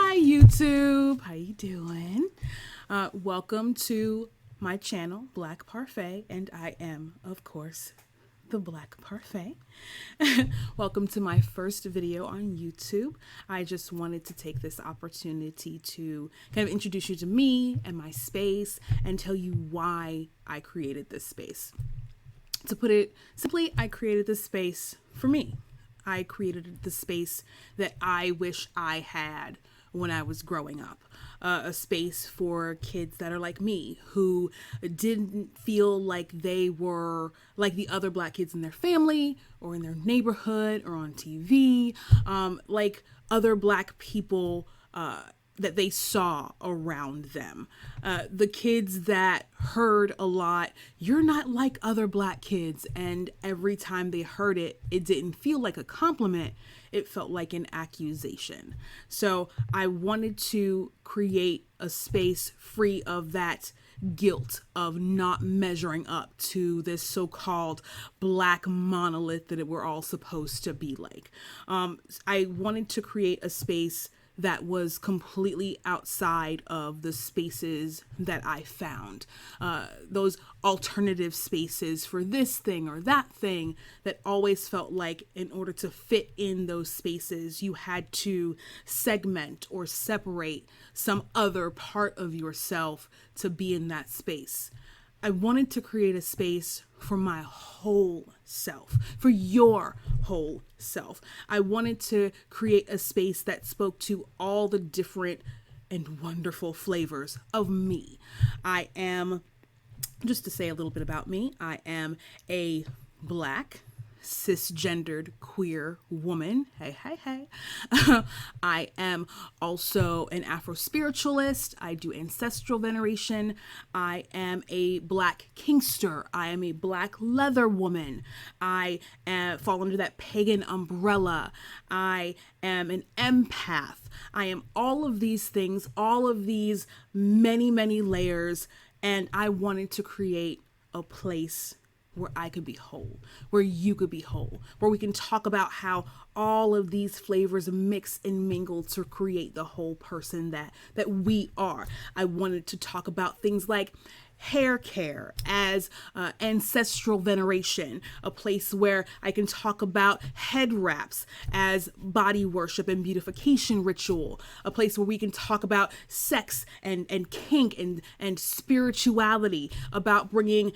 Hi YouTube, how you doing? Welcome to my channel, Black Parfait, and I am, of course, the Black Parfait. Welcome to my first video on YouTube. I just wanted to take this opportunity to kind of introduce you to me and my space and tell you why I created this space. To put it simply, I created this space for me. I created the space that I wish I had when I was growing up. A space for kids that are like me, who didn't feel like they were like the other Black kids in their family or in their neighborhood or on TV, like other Black people that they saw around them. The kids that heard a lot, "You're not like other Black kids." And every time they heard it, it didn't feel like a compliment. It felt like an accusation. So I wanted to create a space free of that guilt of not measuring up to this so-called Black monolith that we're all supposed to be like. I wanted to create a space that was completely outside of the spaces that I found. Those alternative spaces for this thing or that thing that always felt like in order to fit in those spaces, you had to segment or separate some other part of yourself to be in that space. I wanted to create a space for my whole self, for your whole self. I wanted to create a space that spoke to all the different and wonderful flavors of me. I am, just to say a little bit about me, I am a Black, cisgendered, queer woman. Hey. I am also an Afro-spiritualist. I do ancestral veneration. I am a Black Kingster. I am a Black leather woman. I fall under that pagan umbrella. I am an empath. I am all of these things, all of these many layers, and I wanted to create a place where I could be whole, where you could be whole, where we can talk about how all of these flavors mix and mingle to create the whole person that we are. I wanted to talk about things like hair care as ancestral veneration, a place where I can talk about head wraps as body worship and beautification ritual, a place where we can talk about sex and kink and spirituality, about bringing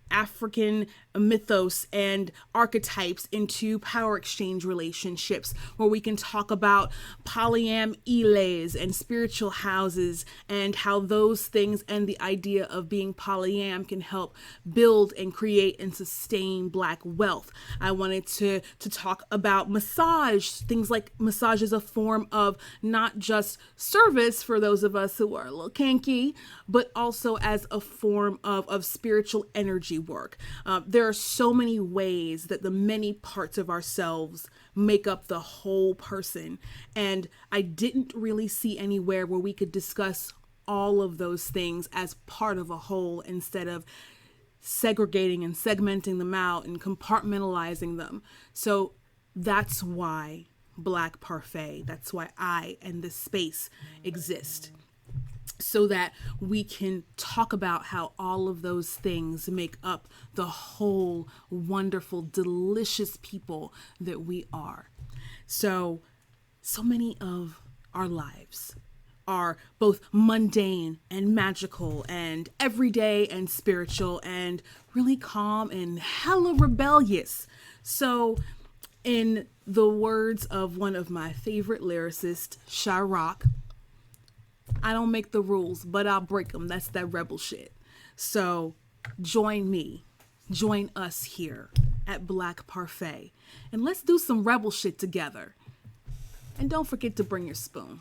African mythos and archetypes into power exchange relationships, where we can talk about polyam iles and spiritual houses and how those things and the idea of being polyam can help build and create and sustain Black wealth. I wanted to talk about massage, things like massage as a form of not just service for those of us who are a little kinky, but also as a form of spiritual energy work. There are so many ways that the many parts of ourselves make up the whole person, and I didn't really see anywhere where we could discuss all of those things as part of a whole instead of segregating and segmenting them out and compartmentalizing them. So that's why Black Parfait, that's why I and this space exist, so that we can talk about how all of those things make up the whole wonderful, delicious people that we are. So many of our lives are both mundane and magical and everyday and spiritual and really calm and hella rebellious. So in the words of one of my favorite lyricists, Chirac, I don't make the rules, but I'll break them. That's that rebel shit. So join me, join us here at Black Parfait, and let's do some rebel shit together. And don't forget to bring your spoon.